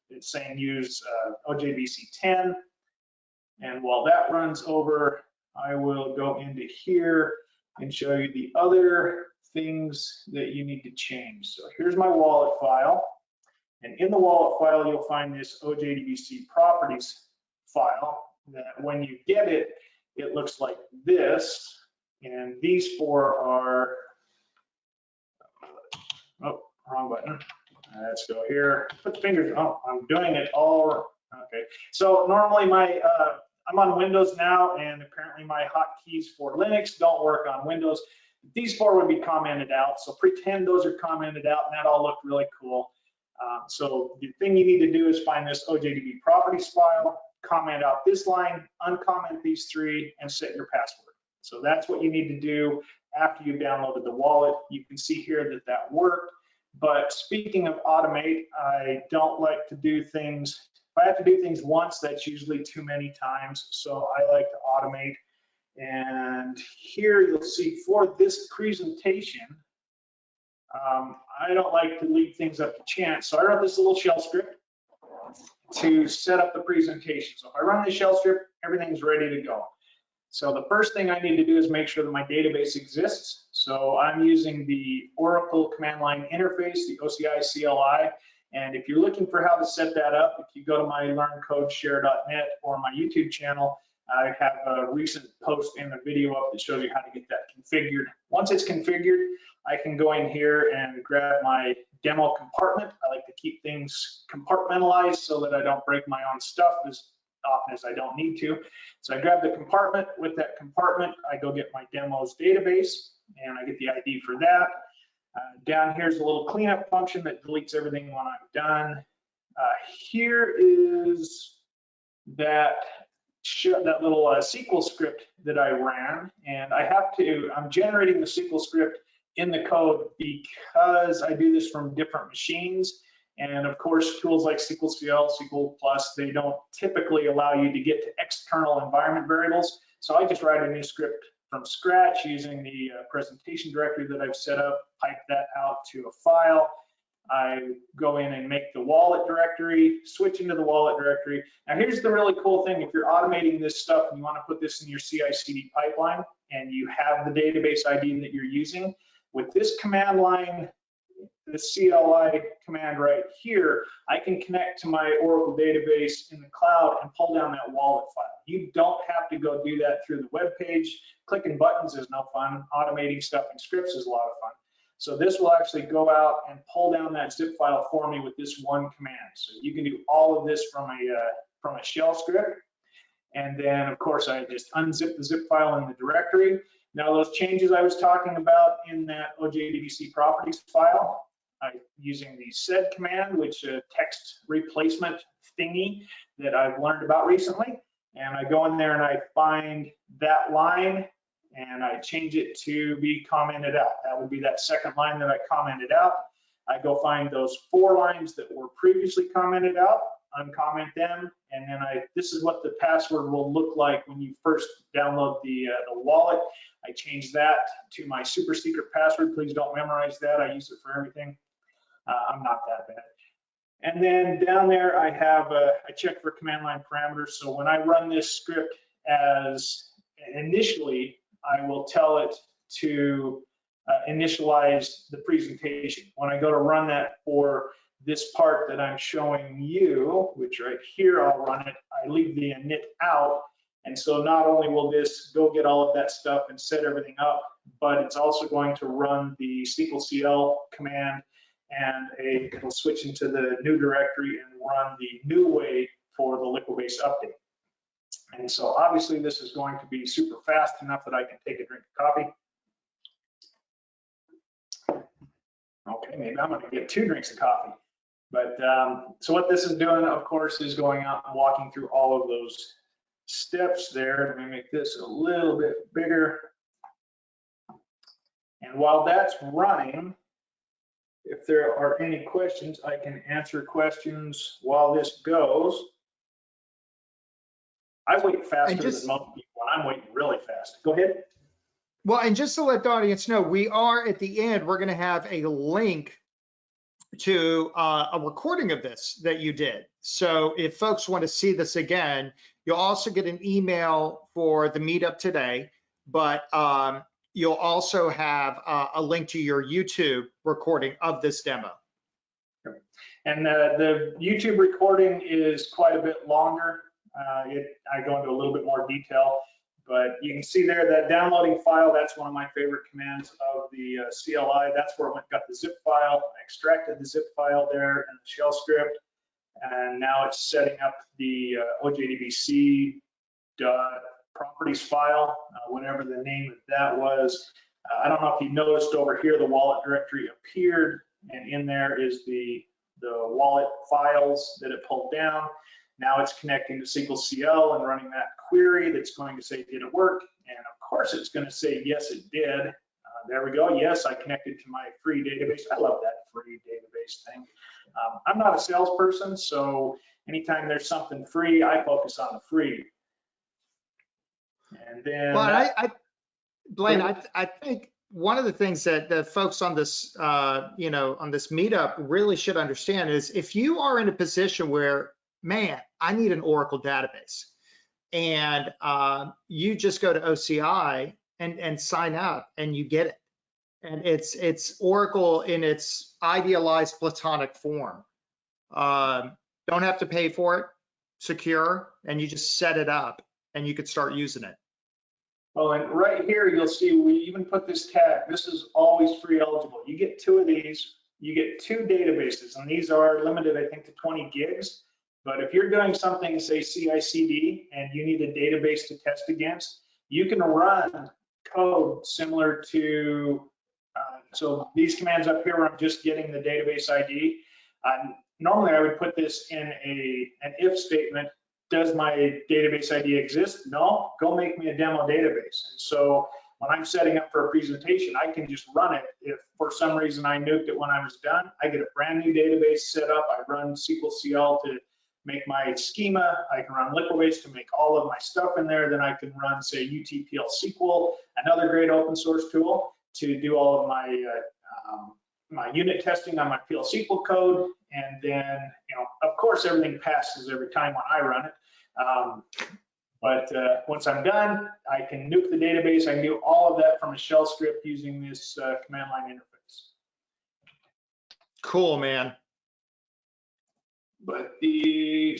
it's saying use OJBC10. And while that runs over, I will go into here and show you the other things that you need to change. So here's my wallet file. And in the wallet file, you'll find this OJDBC properties file that when you get it, it looks like this. And these four are, oh, wrong button. Let's go here. Put the fingers, oh, I'm doing it all. Okay. So normally I'm on Windows now, and apparently my hotkeys for Linux don't work on Windows. These four would be commented out. So pretend those are commented out, and that all looked really cool. So the thing you need to do is find this OJDB properties file, comment out this line, uncomment these three, and set your password. So that's what you need to do after you downloaded the wallet. You can see here that that worked. But speaking of automate, I don't like to do things. If I have to do things once, that's usually too many times. So I like to automate. And here you'll see for this presentation, I don't like to leave things up to chance. So I wrote this little shell script to set up the presentation. So if I run the shell script, everything's ready to go. So the first thing I need to do is make sure that my database exists. So I'm using the Oracle command line interface, the OCI CLI. And if you're looking for how to set that up, if you go to my learncodeshare.net or my YouTube channel, I have a recent post and a video up that shows you how to get that configured. Once it's configured, I can go in here and grab my demo compartment. I like to keep things compartmentalized so that I don't break my own stuff as often as I don't need to. So I grab the compartment. With that compartment, I go get my demos database, and I get the ID for that. Down here's a little cleanup function that deletes everything when I'm done. Here is that little SQL script that I ran, and I'm generating the SQL script in the code because I do this from different machines. And of course, tools like SQLCL, SQL Plus, they don't typically allow you to get to external environment variables. So I just write a new script from scratch using the presentation directory that I've set up, pipe that out to a file. I go in and make the wallet directory, switch into the wallet directory. Now here's the really cool thing. If you're automating this stuff and you want to put this in your CI/CD pipeline and you have the database ID that you're using, with this command line, the CLI command right here, I can connect to my Oracle database in the cloud and pull down that wallet file. You don't have to go do that through the web page. Clicking buttons is no fun. Automating stuff in scripts is a lot of fun. So this will actually go out and pull down that zip file for me with this one command. So you can do all of this from a shell script. And then of course I just unzip the zip file in the directory. Now those changes I was talking about in that OJDBC properties file, using the sed command, which is a text replacement thingy that I've learned about recently. And I go in there and I find that line and I change it to be commented out. That would be that second line that I commented out. I go find those 4 lines that were previously commented out, uncomment them, and then this is what the password will look like when you first download the wallet. I change that to my super secret password. Please don't memorize that. I use it for everything. I'm not that bad. And then down there, I have I check for command line parameters. So when I run this script as initially, I will tell it to initialize the presentation. When I go to run that for this part that I'm showing you, which right here I'll run it, I leave the init out. And so not only will this go get all of that stuff and set everything up, but it's also going to run the SQLCL command and it'll switch into the new directory and run the new way for the Liquibase update. And so obviously this is going to be super fast enough that I can take a drink of coffee. Okay, maybe I'm gonna get 2 drinks of coffee. But so what this is doing, of course, is going out and walking through all of those steps there. Let me make this a little bit bigger. And while that's running, if there are any questions, I can answer questions while this goes. I wait faster than most people, and I'm waiting really fast. Go ahead. Well, and just to let the audience know, we are at the end, we're going to have a link to a recording of this that you did. So if folks want to see this again, you'll also get an email for the meetup today, but you'll also have a link to your YouTube recording of this demo. And the YouTube recording is quite a bit longer. I go into a little bit more detail, but you can see there that downloading file, that's one of my favorite commands of the CLI. That's where I got the zip file. I extracted the zip file there in the shell script, and now it's setting up the OJDBC properties file, whatever the name of that was. I don't know if you noticed over here, the wallet directory appeared, and in there is the wallet files that it pulled down. Now it's connecting to SQL and running that query that's going to say, did it work? And of course it's going to say, yes, it did. There we go. Yes, I connected to my free database. I love that free database thing. I'm not a salesperson, so anytime there's something free, I focus on the free. And then, well, Blaine, I think one of the things that the folks on this, on this meetup really should understand is if you are in a position where, man, I need an Oracle database, and you just go to OCI and sign up and you get it. And it's Oracle in its idealized platonic form. Don't have to pay for it, secure, and you just set it up and you could start using it. well, and right here, you'll see we even put this tag. This is always free eligible. You get 2 of these, you get 2 databases, and these are limited, I think, to 20 gigs. But if you're doing something, say CI/CD, and you need a database to test against, you can run code similar to, so these commands up here where I'm just getting the database ID. Normally I would put this in an if statement. Does my database ID exist? No, go make me a demo database. And so when I'm setting up for a presentation, I can just run it. If for some reason I nuked it when I was done, I get a brand new database set up. I run SQL to make my schema. I can run Liquibase to make all of my stuff in there. Then I can run, say, UTPL SQL, another great open source tool to do all of my my unit testing on my PL SQL code. And then, of course, everything passes every time when I run it. But once I'm done, I can nuke the database. I can do all of that from a shell script using this command line interface. Cool, man. But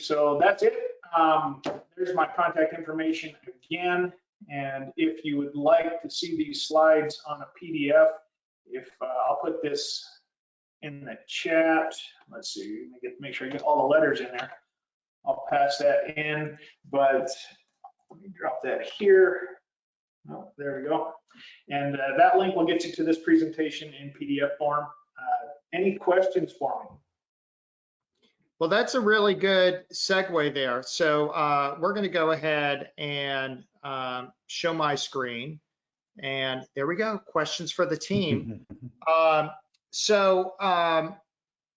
so that's it. There's my contact information again. And if you would like to see these slides on a PDF, I'll put this in the chat. Let's see, make sure I get all the letters in there. I'll pass that in, but let me drop that here. Oh, there we go. And that link will get you to this presentation in PDF form. Any questions for me? Well, that's a really good segue there. So we're going to go ahead and show my screen. And there we go, questions for the team.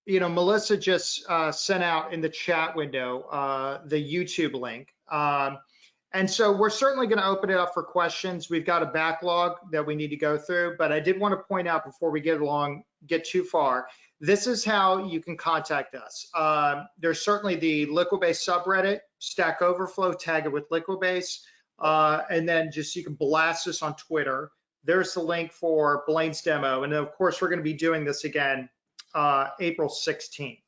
Melissa just sent out in the chat window the YouTube link. And so we're certainly going to open it up for questions. We've got a backlog that we need to go through, but I did want to point out before we get too far, this is how you can contact us. There's certainly the Liquibase subreddit, Stack Overflow, tag it with Liquibase, and then just you can blast us on Twitter. There's the link for Blaine's demo. And then of course, we're going to be doing this again April 16th.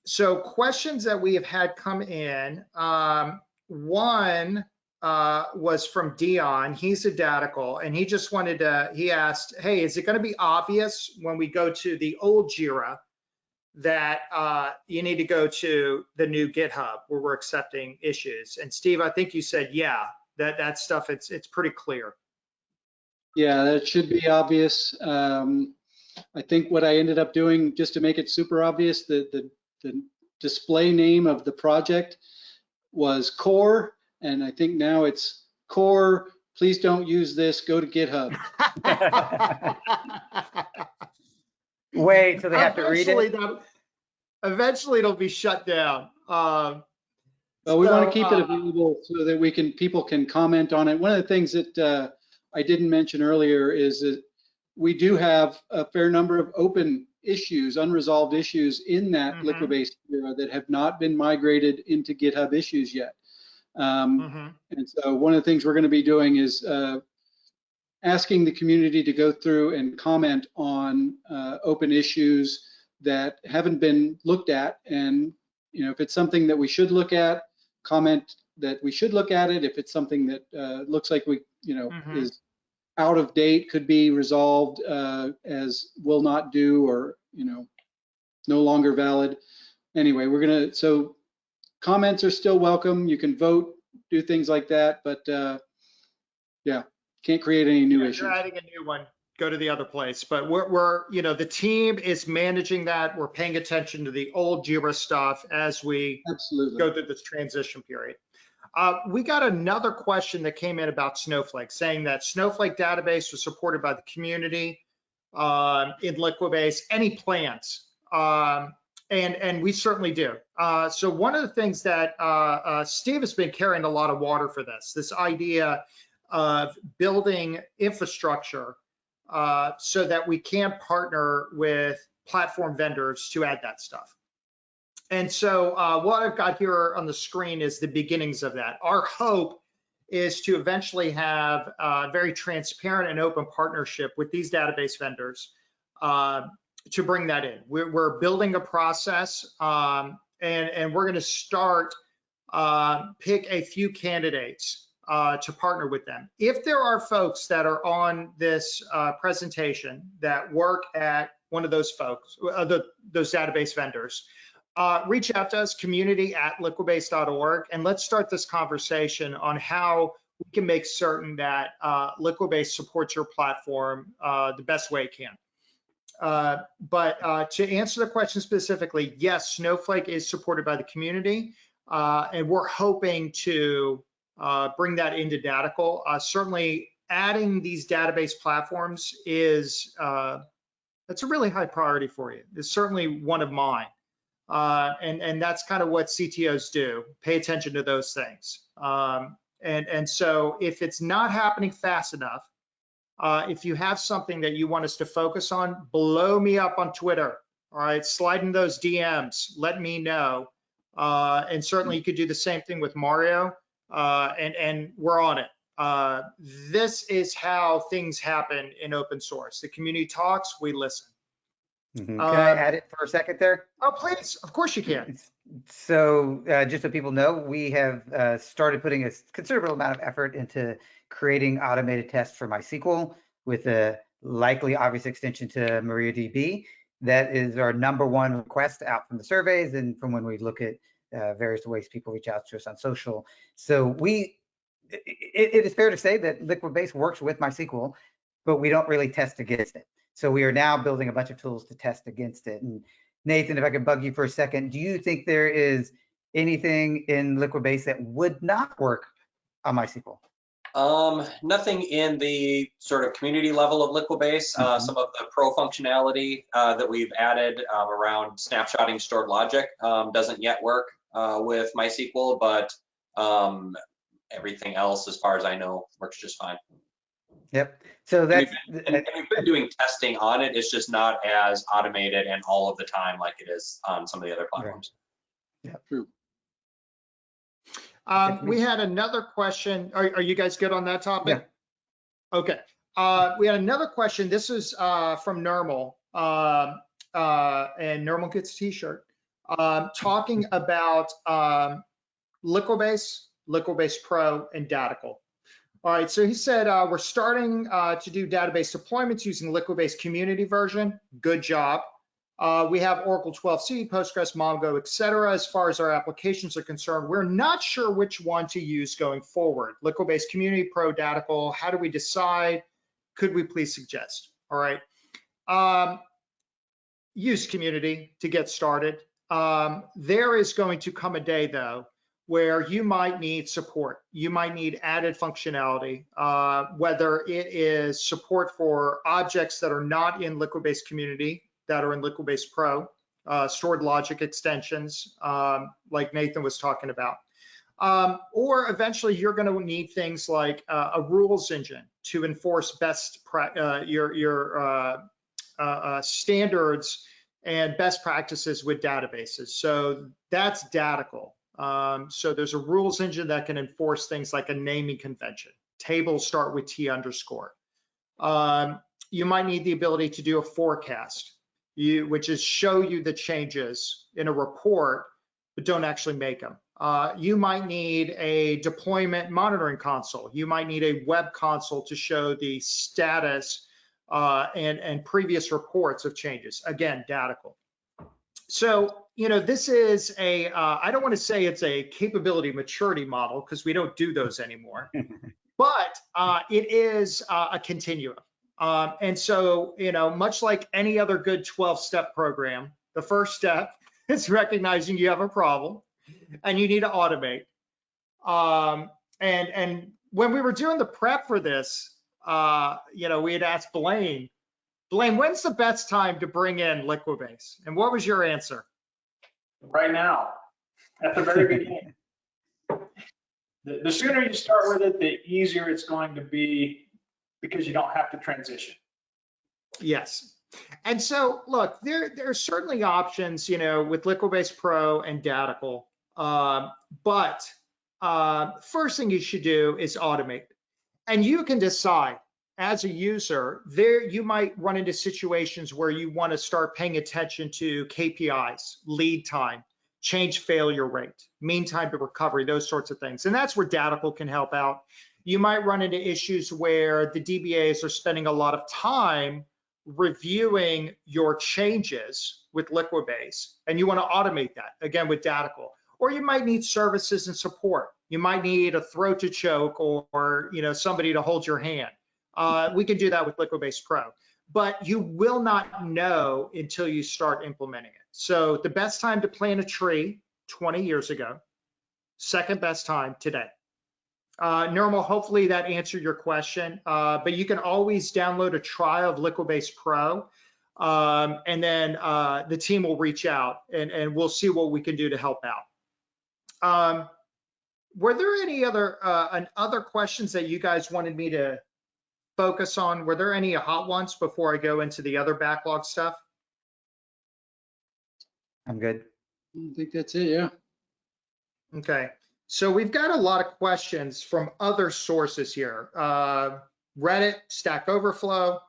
So questions that we have had come in, one was from Dion. He's a Datical, and he just wanted to, he asked, hey, is it going to be obvious when we go to the old Jira that you need to go to the new GitHub where we're accepting issues? And Steve, I think you said, yeah, that stuff, it's pretty clear. Yeah, that should be obvious. I think what I ended up doing, just to make it super obvious, the display name of the project was core, and I think now it's core please don't use this, go to GitHub. Wait, so they have to read it? Eventually it'll be shut down. Well, we want to keep it available so that people can comment on it. One of the things that I didn't mention earlier is that we do have a fair number of open issues, unresolved issues in that Liquibase Jira that have not been migrated into GitHub issues yet. And so one of the things we're going to be doing is asking the community to go through and comment on open issues that haven't been looked at. And if it's something that we should look at, comment that we should look at it. If it's something that looks like we, is out of date, could be resolved as will not do or, no longer valid. Anyway, so comments are still welcome. You can vote, do things like that, but yeah, can't create any new issues. You're adding a new one, go to the other place. But we're the team is managing that. We're paying attention to the old Jira stuff as we go through this transition period. We got another question that came in about Snowflake, saying that Snowflake database was supported by the community in Liquibase. Any plans? And we certainly do. So one of the things that Steve has been carrying a lot of water for this idea of building infrastructure so that we can partner with platform vendors to add that stuff. And so what I've got here on the screen is the beginnings of that. Our hope is to eventually have a very transparent and open partnership with these database vendors to bring that in. We're building a process and we're going to start pick a few candidates to partner with them. If there are folks that are on this presentation that work at one of those folks, those database vendors, reach out to us, community@liquibase.org, and let's start this conversation on how we can make certain that Liquibase supports your platform the best way it can. But to answer the question specifically, yes, Snowflake is supported by the community, and we're hoping to bring that into Datical. Certainly, adding these database platforms is that's a really high priority for you. It's certainly one of mine. And that's kind of what CTOs do, pay attention to those things. And so if it's not happening fast enough, if you have something that you want us to focus on, blow me up on Twitter, all right? Slide in those DMs, let me know. And certainly you could do the same thing with Mario, and we're on it. This is how things happen in open source. The community talks, we listen. Can I add it for a second there? Oh, please. Of course you can. So just so people know, we have started putting a considerable amount of effort into creating automated tests for MySQL with a likely obvious extension to MariaDB. That is our #1 request out from the surveys and from when we look at various ways people reach out to us on social. So it is fair to say that Liquibase works with MySQL, but we don't really test against it. So we are now building a bunch of tools to test against it. And Nathan, if I could bug you for a second, do you think there is anything in Liquibase that would not work on MySQL? Nothing in the sort of community level of Liquibase. Some of the pro functionality that we've added around snapshotting stored logic doesn't yet work with MySQL, but everything else, as far as I know, works just fine. Yep. So that's we've been doing testing on it. It's just not as automated and all of the time like it is on some of the other platforms. Yeah, true. We had another question. Are you guys good on that topic? Yeah. Okay. We had another question. This is from Nermal, and Nermal gets a t-shirt, talking about Liquibase, Liquibase Pro, and Datical. All right, so he said, we're starting to do database deployments using Liquibase community version. Good job. We have Oracle 12c, Postgres, Mongo, etc. As far as our applications are concerned, we're not sure which one to use going forward. Liquibase Community, Pro, Datical, how do we decide? Could we please suggest? All right. Use community to get started. There is going to come a day, though, where you might need support. You might need added functionality, whether it is support for objects that are not in Liquibase Community, that are in Liquibase Pro, stored logic extensions, like Nathan was talking about. Or eventually you're going to need things like a rules engine to enforce standards and best practices with databases. So that's Datical. So there's a rules engine that can enforce things like a naming convention. Tables start with T underscore. You might need the ability to do a forecast, which is show you the changes in a report, but don't actually make them. You might need a deployment monitoring console. You might need a web console to show the status and previous reports of changes. Again, Datical. So, this is a, I don't want to say it's a capability maturity model because we don't do those anymore, but it is a continuum. And so, much like any other good 12-step program, the first step is recognizing you have a problem and you need to automate. And when we were doing the prep for this, we had asked Blaine, when's the best time to bring in Liquibase? And what was your answer? Right now, at the very beginning. The sooner you start with it, the easier it's going to be because you don't have to transition. Yes. And so, look, there are certainly options, with Liquibase Pro and Datical. But first thing you should do is automate. And you can decide as a user, you might run into situations where you want to start paying attention to KPIs, lead time, change failure rate, mean time to recovery, those sorts of things. And that's where Datical can help out. You might run into issues where the DBAs are spending a lot of time reviewing your changes with Liquibase, and you want to automate that, again, with Datical. Or you might need services and support. You might need a throat to choke or somebody to hold your hand. We can do that with Liquibase Pro, but you will not know until you start implementing it. So the best time to plant a tree 20 years ago, second best time today. Normal, hopefully that answered your question, but you can always download a trial of Liquibase Pro, and then the team will reach out and we'll see what we can do to help out. Were there any other questions that you guys wanted me to focus on? Were there any hot ones before I go into the other backlog stuff? I'm good. I think that's it, yeah. Okay, so we've got a lot of questions from other sources here. Reddit, Stack Overflow.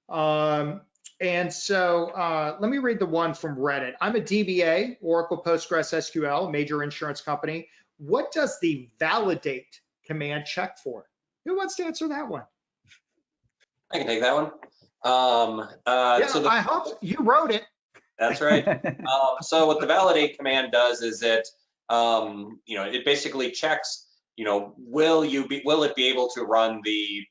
And so let me read the one from Reddit. I'm a DBA, Oracle Postgres SQL, major insurance company. What does the validate command check for? Who wants to answer that one? I can take that one. I hope you wrote it. That's right. So what the validate command does is it basically checks, will it be able to run the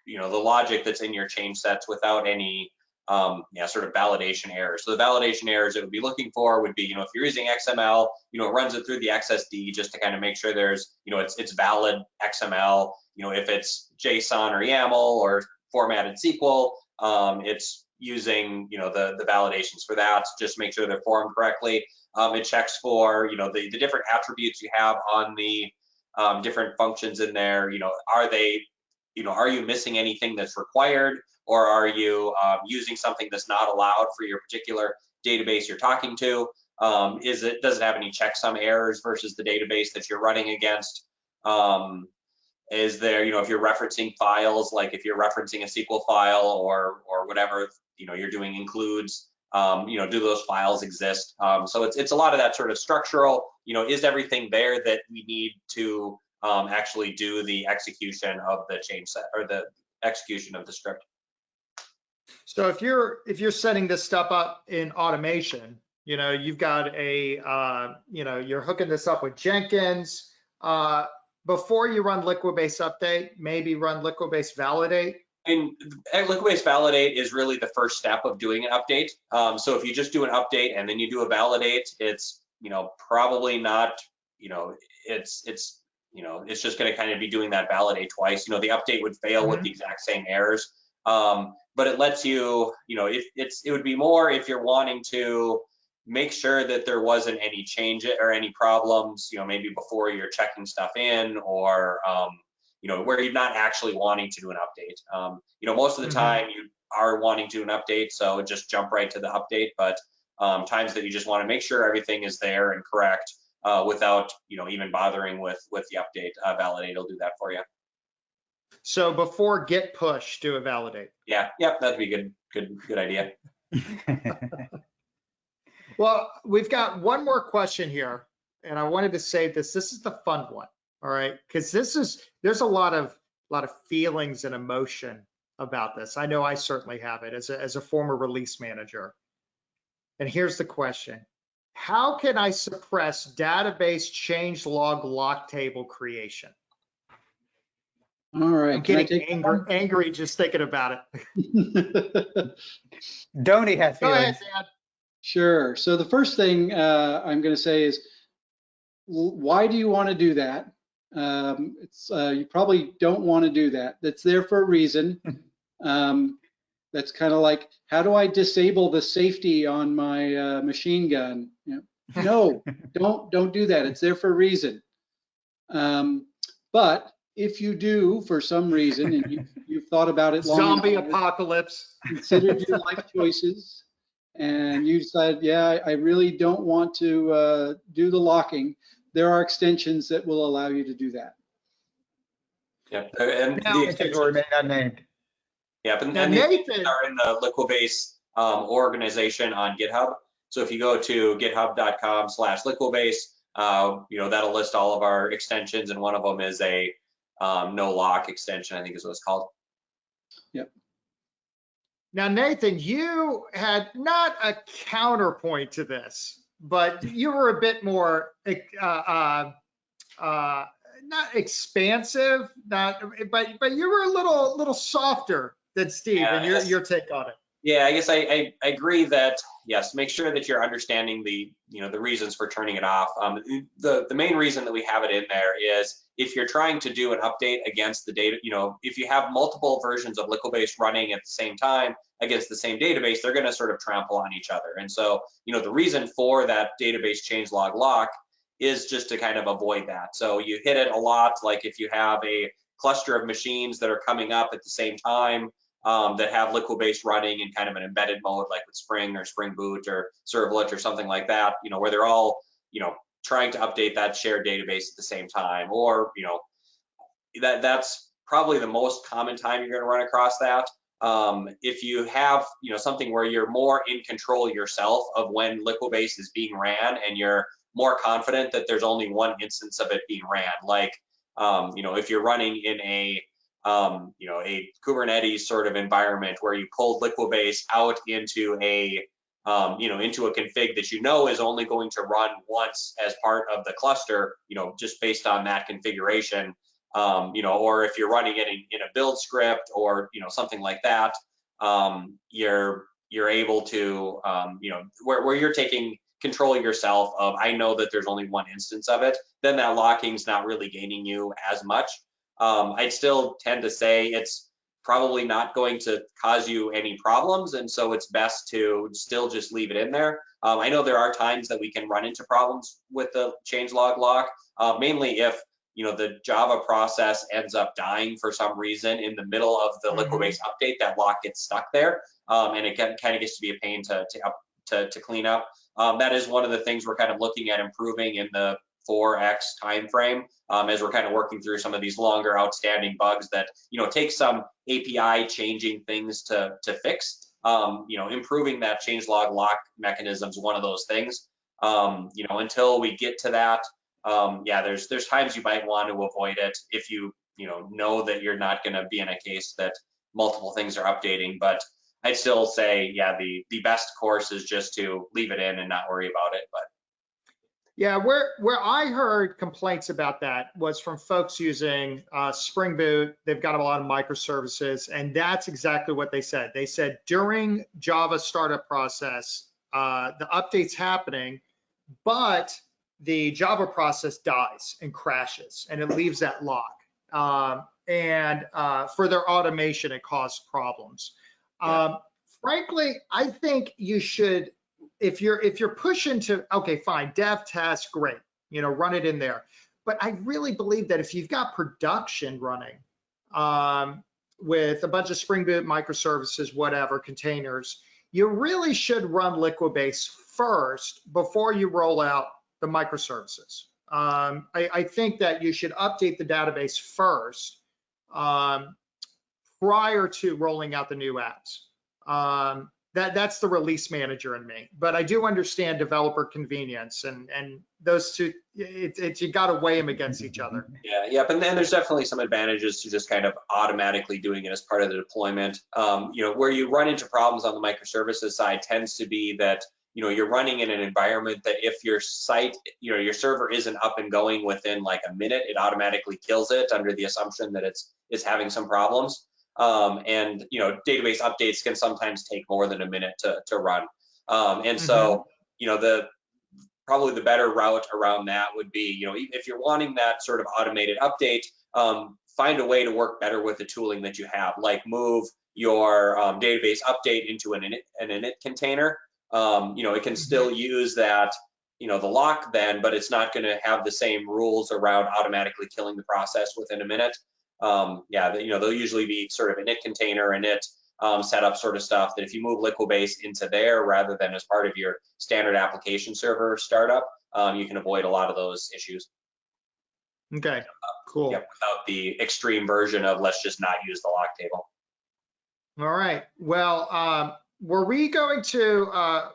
logic that's in your change sets without any sort of validation errors. So the validation errors it would be looking for would be, if you're using XML, it runs it through the XSD just to kind of make sure there's, it's valid XML. If it's JSON or YAML or formatted SQL, it's using, the validations for that, just make sure they're formed correctly. It checks for, the different attributes you have on the different functions in there. Are you missing anything that's required, or are you using something that's not allowed for your particular database you're talking to? Does it have any checksum errors versus the database that you're running against? Is there, if you're referencing files, like if you're referencing a SQL file or whatever, you're doing includes, do those files exist? So it's a lot of that sort of structural, is everything there that we need to actually do the execution of the change set or the execution of the script? So if you're setting this stuff up in automation, you've got you're hooking this up with Jenkins. Before you run Liquibase update, maybe run Liquibase validate. And Liquibase validate is really the first step of doing an update. So if you just do an update and then you do a validate, it's probably not it's just going to kind of be doing that validate twice. The update would fail with the exact same errors. But it lets you, it would be more if you're wanting to make sure that there wasn't any change or any problems, maybe before you're checking stuff in, or where you're not actually wanting to do an update. Most of the time you are wanting to do an update, so just jump right to the update. But times that you just want to make sure everything is there and correct without even bothering with the update, validate will do that for you. So before git push, do a validate. Yeah, yep, that'd be good idea. Well, we've got one more question here, and I wanted to save this. This is the fun one, all right? Because there's a lot of feelings and emotion about this. I know I certainly have it as a former release manager. And here's the question: how can I suppress database changelog lock table creation? All right. I'm getting angry just thinking about it. Donnie has feelings. Go ahead, Dan. Sure. So the first thing I'm going to say is, why do you want to do that? You probably don't want to do that. That's there for a reason. That's kind of like, how do I disable the safety on my machine gun? No, don't do that. It's there for a reason. But if you do, for some reason, and you've thought about it long Zombie enough, apocalypse. considered your life choices, and you decide, yeah, I really don't want to do the locking, there are extensions that will allow you to do that. Yeah, and Now, the Will extensions, remain unnamed. yeah, and now the Nathan, extensions are in the Liquibase organization on GitHub. So if you go to github.com/Liquibase, that'll list all of our extensions, and one of them is a no lock extension, I think is what it's called. Yep. now Nathan, you had not a counterpoint to this, but you were a bit more not expansive, but you were a little softer than Steve, Yeah, and your take on it. Yeah, I guess I agree that, yes, make sure that you're understanding the reasons for turning it off. The main reason that we have it in there is if you're trying to do an update against the data, if you have multiple versions of Liquibase running at the same time against the same database, they're going to sort of trample on each other. And so, the reason for that database changelog lock is just to kind of avoid that. So you hit it a lot, like if you have a cluster of machines that are coming up at the same time, that have Liquibase running in kind of an embedded mode, like with Spring or Spring Boot or Servlet or something like that, where they're all, trying to update that shared database at the same time, or, that's probably the most common time you're going to run across that. If you have, something where you're more in control yourself of when Liquibase is being ran, and you're more confident that there's only one instance of it being ran, like, if you're running in a Kubernetes sort of environment where you pulled Liquibase out into a into a config that is only going to run once as part of the cluster, just based on that configuration, or if you're running it in a build script or something like that, you're able to where you're taking control yourself of, I know that there's only one instance of it, then that locking's not really gaining you as much. I'd still tend to say it's probably not going to cause you any problems, and so it's best to still just leave it in there. I know there are times that we can run into problems with the changelog lock, mainly if the Java process ends up dying for some reason in the middle of the Liquibase update. That lock gets stuck there, and it kind of gets to be a pain to clean up. That is one of the things we're kind of looking at improving in the 4x time frame, as we're kind of working through some of these longer outstanding bugs that take some API changing things to fix. Improving that changelog lock mechanism is one of those things. Until we get to that, yeah, there's times you might want to avoid it if you know that you're not going to be in a case that multiple things are updating. But I'd still say, yeah, the best course is just to leave it in and not worry about it. But yeah, where I heard complaints about that was from folks using Spring Boot. They've got a lot of microservices, and that's exactly what they said. They said during Java startup process, the update's happening, but the Java process dies and crashes, and it leaves that lock. And for their automation, it caused problems. Frankly, I think you should, if you're pushing to, okay, fine, dev test, great, run it in there. But I really believe that if you've got production running with a bunch of Spring Boot microservices, whatever, containers, you really should run Liquibase first before you roll out the microservices. I think that you should update the database first prior to rolling out the new apps. That's the release manager in me, but I do understand developer convenience, and those two, you got to weigh them against each other. Yeah, but then there's definitely some advantages to just kind of automatically doing it as part of the deployment. Where you run into problems on the microservices side tends to be that you're running in an environment that if your site, your server isn't up and going within like a minute, it automatically kills it under the assumption that it's having some problems. And database updates can sometimes take more than a minute to run. So probably the better route around that would be, if you're wanting that sort of automated update, find a way to work better with the tooling that you have, like move your database update into an init container. It can still use that, the lock then, but it's not going to have the same rules around automatically killing the process within a minute. They'll usually be sort of init container, init setup sort of stuff that if you move Liquibase into there rather than as part of your standard application server startup, you can avoid a lot of those issues. Okay, cool. Without the extreme version of let's just not use the lock table. All right. Well, were we going to,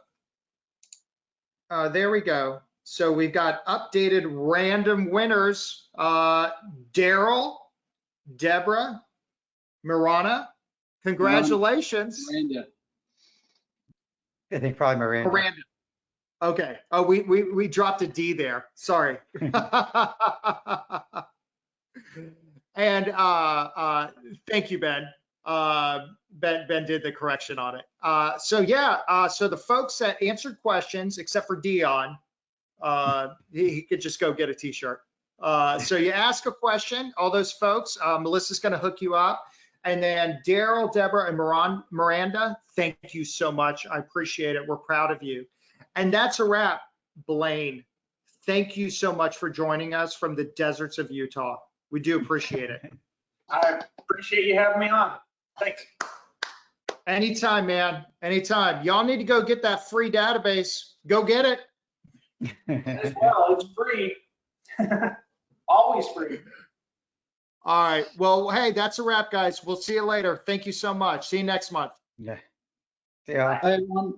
there we go. So we've got updated random winners. Daryl, Deborah, Miranda, congratulations. Miranda. I think probably Miranda. Miranda. Okay. Oh, we dropped a D there. Sorry. And thank you, Ben. Ben did the correction on it. So the folks that answered questions, except for Dion, he could just go get a t-shirt. So you ask a question, all those folks, Melissa's going to hook you up. And then Daryl, Deborah, and Miranda, thank you so much. I appreciate it. We're proud of you. And that's a wrap. Blaine, thank you so much for joining us from the deserts of Utah. We do appreciate it. I appreciate you having me on. Thanks. Anytime, man. Anytime. Y'all need to go get that free database. Go get it. As well, it's free. Always free. All right. Well, hey, that's a wrap, guys. We'll see you later. Thank you so much. See you next month. Yeah. Yeah. Hi, everyone.